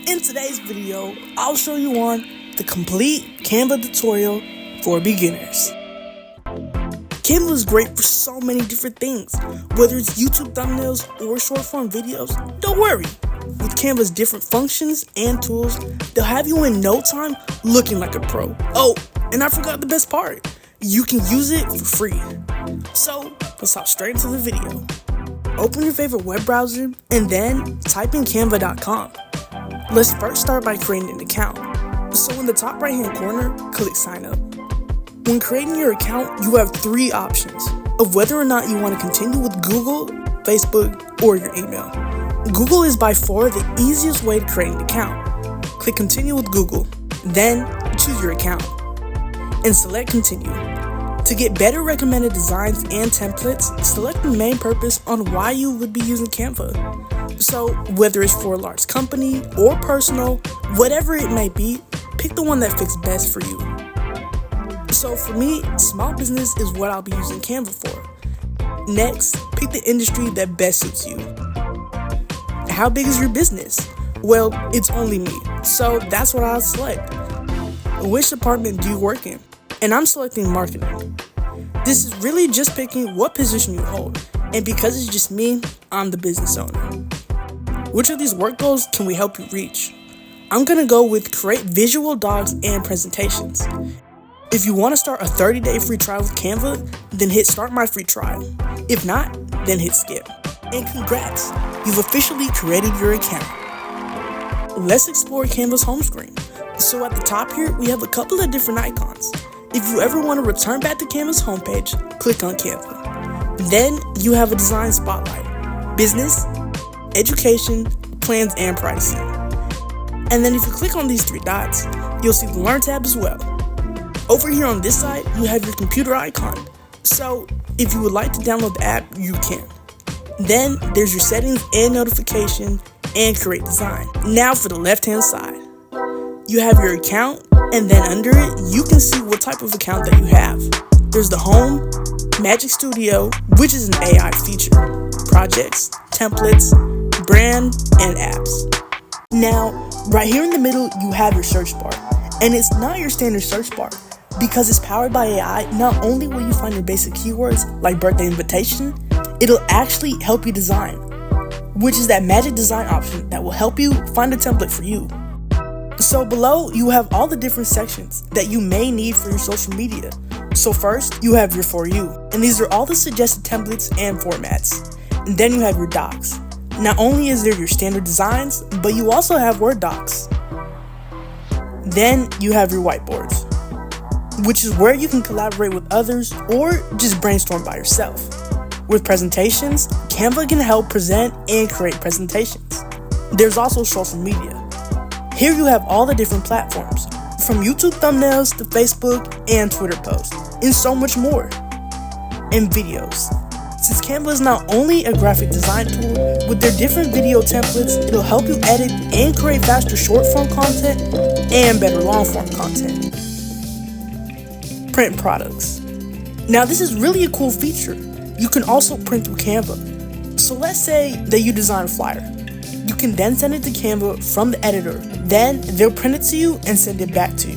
In today's video, I'll show you on the complete Canva tutorial for beginners. Canva is great for so many different things, whether it's YouTube thumbnails or short form videos. Don't worry, with Canva's different functions and tools, they'll have you in no time looking like a pro. Oh, and I forgot the best part, you can use it for free. So let's hop straight into the video. Open your favorite web browser and then type in canva.com. Let's first start by creating an account. So in the top right hand corner, click sign up. When creating your account, you have three options of whether or not you want to continue with Google, Facebook, or your email. Google is by far the easiest way to create an account. Click continue with Google, then choose your account and select continue. To get better recommended designs and templates, select the main purpose on why you would be using Canva. So whether it's for a large company or personal, whatever it may be, pick the one that fits best for you. So for me, small business is what I'll be using Canva for. Next, pick the industry that best suits you. How big is your business? Well, it's only me, so that's what I'll select. Which department do you work in? And I'm selecting marketing. This is really just picking what position you hold, and because it's just me, I'm the business owner. Which of these work goals can we help you reach? I'm gonna go with create visual docs and presentations. If you want to start a 30-day free trial with Canva, then hit start my free trial. If not, then hit skip. And congrats, you've officially created your account. Let's explore Canva's home screen. So at the top here, we have a couple of different icons. If you ever want to return back to Canva's homepage, click on Canva. Then you have a design spotlight, business, education, plans, and pricing. And then if you click on these three dots, you'll see the Learn tab as well. Over here on this side, you have your computer icon. So if you would like to download the app, you can. Then there's your settings and notification and create design. Now for the left-hand side, you have your account, and then under it, you can see what type of account that you have. There's the home, Magic Studio, which is an AI feature, projects, templates, brand, and apps. Now, right here in the middle, you have your search bar, and it's not your standard search bar. Because it's powered by AI, not only will you find your basic keywords like birthday invitation, it'll actually help you design, which is that magic design option that will help you find a template for you. So below, you have all the different sections that you may need for your social media. So first, you have your For You, and these are all the suggested templates and formats. And then you have your docs. Not only is there your standard designs, but you also have Word docs. Then you have your whiteboards, which is where you can collaborate with others or just brainstorm by yourself. With presentations, Canva can help present and create presentations. There's also social media. Here you have all the different platforms, from YouTube thumbnails to Facebook and Twitter posts, and so much more. And videos. Since Canva is not only a graphic design tool, with their different video templates, it'll help you edit and create faster short form content and better long form content. Print products. Now this is really a cool feature. You can also print through Canva. So let's say that you design a flyer. You can then send it to Canva from the editor. Then they'll print it to you and send it back to you.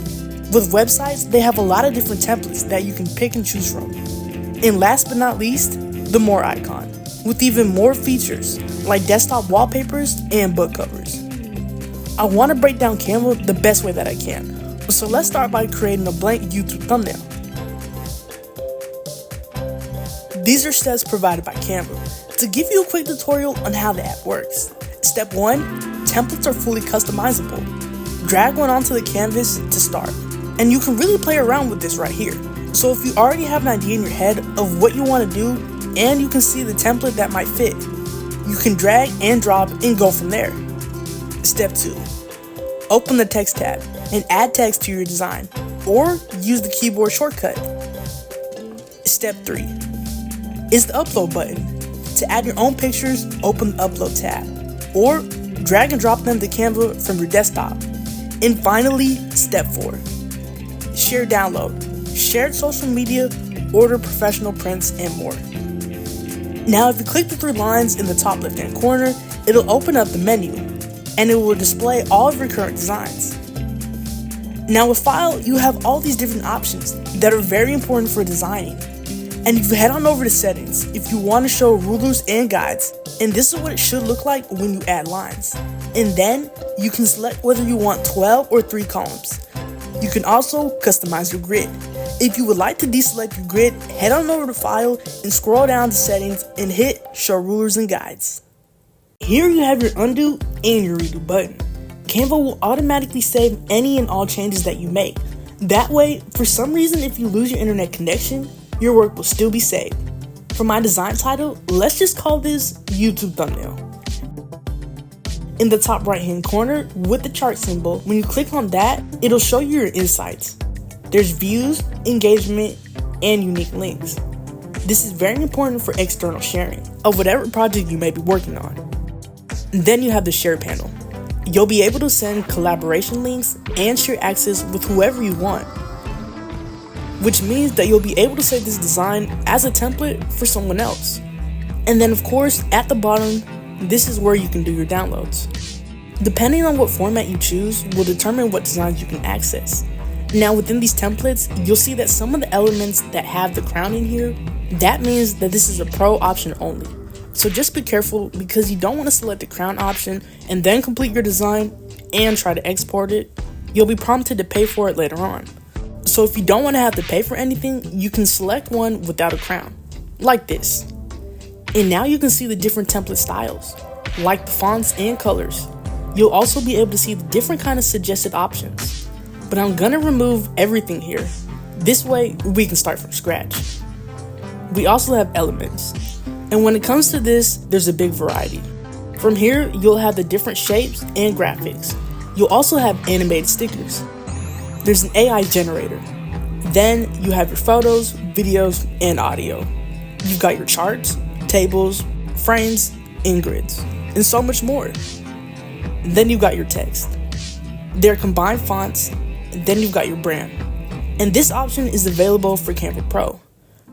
With websites, they have a lot of different templates that you can pick and choose from. And last but not least, the More icon, with even more features like desktop wallpapers and book covers. I want to break down Canva the best way that I can. So let's start by creating a blank YouTube thumbnail. These are steps provided by Canva to give you a quick tutorial on how the app works. Step 1, templates are fully customizable. Drag one onto the canvas to start. And you can really play around with this right here. So if you already have an idea in your head of what you want to do, and you can see the template that might fit, you can drag and drop and go from there. Step 2, open the text tab and add text to your design, or use the keyboard shortcut. Step 3 is the upload button. To add your own pictures, open the upload tab, or drag and drop them to Canva from your desktop. And finally, step 4, share download, shared social media, order professional prints, and more. Now if you click the three lines in the top left hand corner, it'll open up the menu. and it will display all of your current designs. Now with File, you have all these different options that are very important for designing. And if you head on over to Settings, if you want to show rulers and guides, and this is what it should look like when you add lines. And then you can select whether you want 12 or 3 columns. You can also customize your grid. If you would like to deselect your grid, head on over to File and scroll down to Settings and hit Show Rulers and Guides. Here you have your undo and your redo button. Canva will automatically save any and all changes that you make. That way, for some reason, if you lose your internet connection, your work will still be saved. For my design title, let's just call this YouTube thumbnail. In the top right hand corner with the chart symbol, when you click on that, it'll show you your insights. There's views, engagement, and unique links. This is very important for external sharing of whatever project you may be working on. And then you have the share panel. You'll be able to send collaboration links and share access with whoever you want, which means that you'll be able to save this design as a template for someone else. And then of course, at the bottom, this is where you can do your downloads. Depending on what format you choose will determine what designs you can access. Now within these templates, you'll see that some of the elements that have the crown in here, that means that this is a pro option only. So just be careful because you don't want to select the crown option and then complete your design and try to export it. You'll be prompted to pay for it later on. So if you don't want to have to pay for anything, you can select one without a crown, like this. And now you can see the different template styles, like the fonts and colors. You'll also be able to see the different kind of suggested options. But I'm gonna remove everything here. This way we can start from scratch. We also have elements. And when it comes to this, there's a big variety. From here, you'll have the different shapes and graphics. You'll also have animated stickers. There's an AI generator. Then you have your photos, videos, and audio. You've got your charts, tables, frames, and grids, and so much more. Then you've got your text. They're combined fonts. Then you've got your brand. And this option is available for Canva Pro.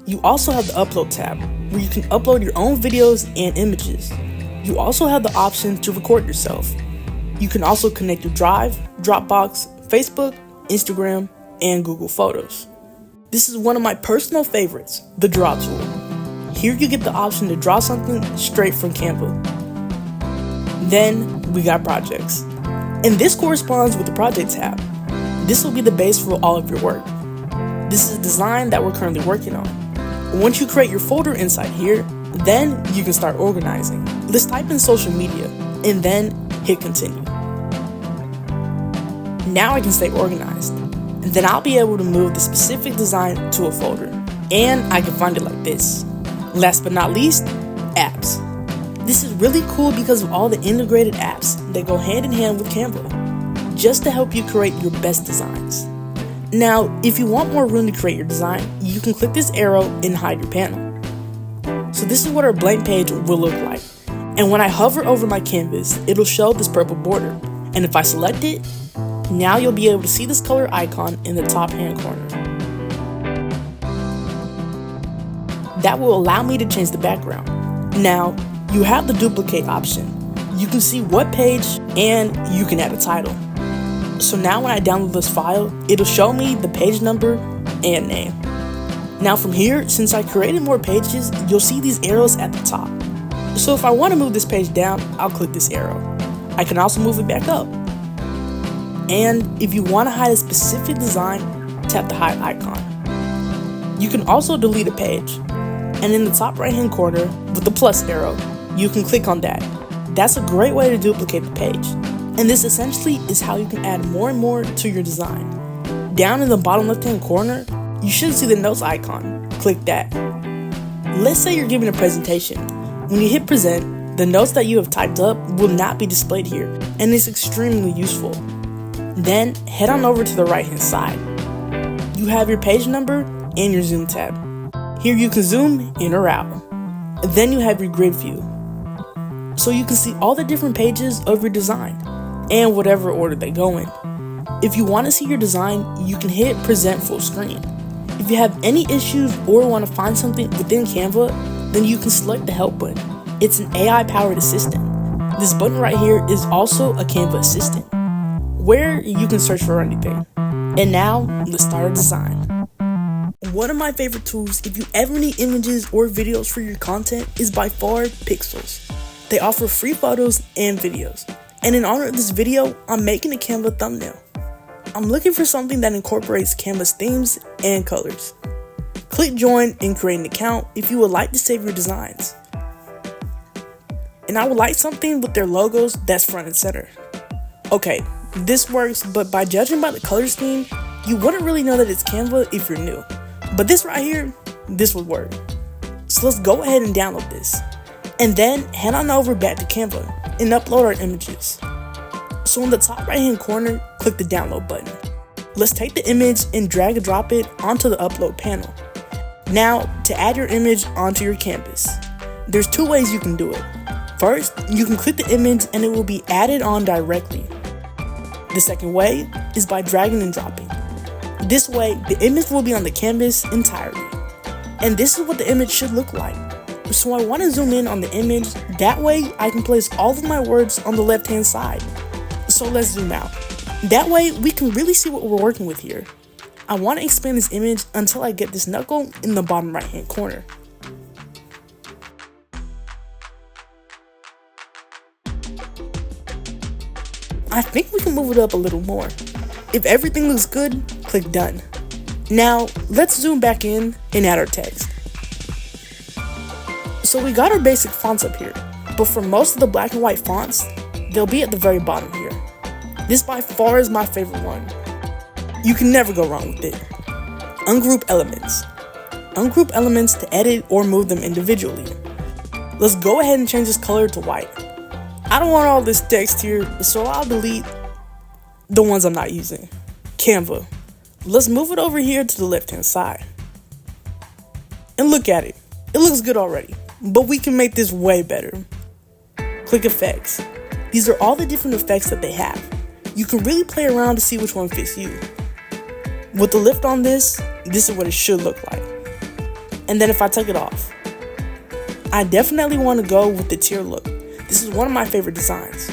You also have the Upload tab, where you can upload your own videos and images. You also have the option to record yourself. You can also connect your Drive, Dropbox, Facebook, Instagram, and Google Photos. This is one of my personal favorites, the Draw tool. Here you get the option to draw something straight from Canva. Then we got projects. And this corresponds with the Project tab. This will be the base for all of your work. This is a design that we're currently working on. Once you create your folder inside here, then you can start organizing. Let's type in social media and then hit continue. Now I can stay organized. And then I'll be able to move the specific design to a folder. And I can find it like this. Last but not least, apps. This is really cool because of all the integrated apps that go hand in hand with Canva, just to help you create your best designs. Now, if you want more room to create your design, you can click this arrow and hide your panel. So this is what our blank page will look like. And when I hover over my canvas, it'll show this purple border. And if I select it, now you'll be able to see this color icon in the top hand corner. That will allow me to change the background. Now, you have the duplicate option. You can see what page and you can add a title. So now when I download this file, it'll show me the page number and name. Now from here, since I created more pages, you'll see these arrows at the top. So if I want to move this page down, I'll click this arrow. I can also move it back up. And if you want to hide a specific design, tap the hide icon. You can also delete a page. And in the top right hand corner with the plus arrow, you can click on that. That's a great way to duplicate the page. And this essentially is how you can add more and more to your design. Down in the bottom left hand corner, you should see the notes icon. Click that. Let's say you're giving a presentation. When you hit present, the notes that you have typed up will not be displayed here, and it's extremely useful. Then head on over to the right hand side. You have your page number and your zoom tab. Here you can zoom in or out. Then you have your grid view, so you can see all the different pages of your design and whatever order they go in. If you want to see your design, you can hit present full screen. If you have any issues or want to find something within Canva, then you can select the help button. It's an AI powered assistant. This button right here is also a Canva assistant, where you can search for anything. And now, let's start our design. One of my favorite tools if you ever need images or videos for your content is by far Pixels. They offer free photos and videos. And in honor of this video, I'm making a Canva thumbnail. I'm looking for something that incorporates Canva's themes and colors. Click join and create an account if you would like to save your designs. And I would like something with their logos that's front and center. Okay, this works, but by judging by the color scheme, you wouldn't really know that it's Canva if you're new. But this right here, this would work. So let's go ahead and download this. And then head on over back to Canva and upload our images. So in the top right hand corner, click the download button. Let's take the image and drag and drop it onto the upload panel. Now, to add your image onto your canvas, there's two ways you can do it. First, you can click the image and it will be added on directly. The second way is by dragging and dropping. This way, the image will be on the canvas entirely. And this is what the image should look like. So I want to zoom in on the image, that way I can place all of my words on the left hand side. So let's zoom out. That way we can really see what we're working with here. I want to expand this image until I get this knuckle in the bottom right hand corner. I think we can move it up a little more. If everything looks good, click done. Now, let's zoom back in and add our text. So we got our basic fonts up here, but for most of the black and white fonts, they'll be at the very bottom here. This by far is my favorite one. You can never go wrong with it. Ungroup elements. Ungroup elements to edit or move them individually. Let's go ahead and change this color to white. I don't want all this text here, so I'll delete the ones I'm not using. Canva. Let's move it over here to the left hand side. And look at it. It looks good already, but we can make this way better. Click effects. These are all the different effects that they have. You can really play around to see which one fits you. With the lift on this is what it should look like. And then if I take it off, I definitely want to go with the tier look. This is one of my favorite designs.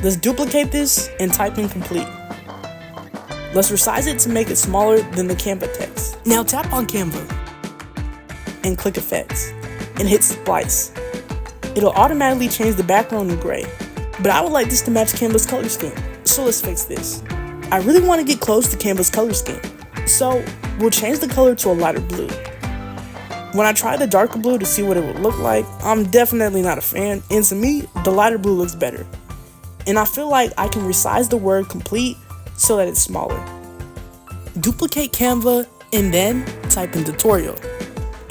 Let's duplicate this and type in complete. Let's resize it to make it smaller than the Canva text. Now tap on Canva and click effects and hit splice. It'll automatically change the background to gray, but I would like this to match Canva's color scheme. So let's fix this. I really want to get close to Canva's color scheme, so we'll change the color to a lighter blue. When I tried the darker blue to see what it would look like, I'm definitely not a fan, and to me, the lighter blue looks better. And I feel like I can resize the word complete so that it's smaller. Duplicate Canva and then type in tutorial.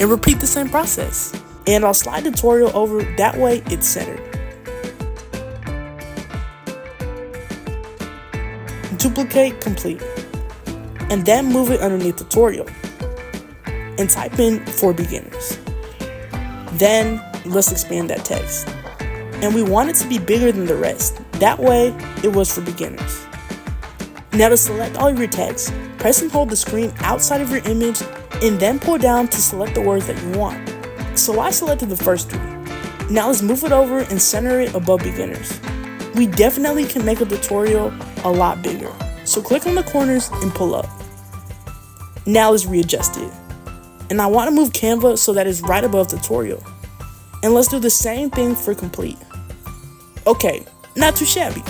And repeat the same process. And I'll slide tutorial over, that way it's centered. Duplicate complete. And then move it underneath tutorial. And type in for beginners. Then let's expand that text. And we want it to be bigger than the rest. That way it was for beginners. Now to select all of your text, press and hold the screen outside of your image and then pull down to select the words that you want. So I selected the first three. Now let's move it over and center it above beginners. We definitely can make a tutorial a lot bigger. So click on the corners and pull up. Now let's readjust it. And I want to move Canva so that it's right above tutorial. And let's do the same thing for complete. Okay, not too shabby.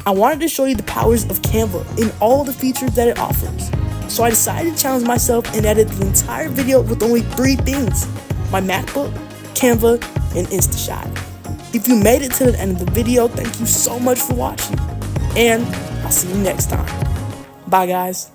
I wanted to show you the powers of Canva and all the features that it offers. So I decided to challenge myself and edit the entire video with only 3 things: my MacBook, Canva, and InstaShot. If you made it to the end of the video, thank you so much for watching. And I'll see you next time. Bye guys.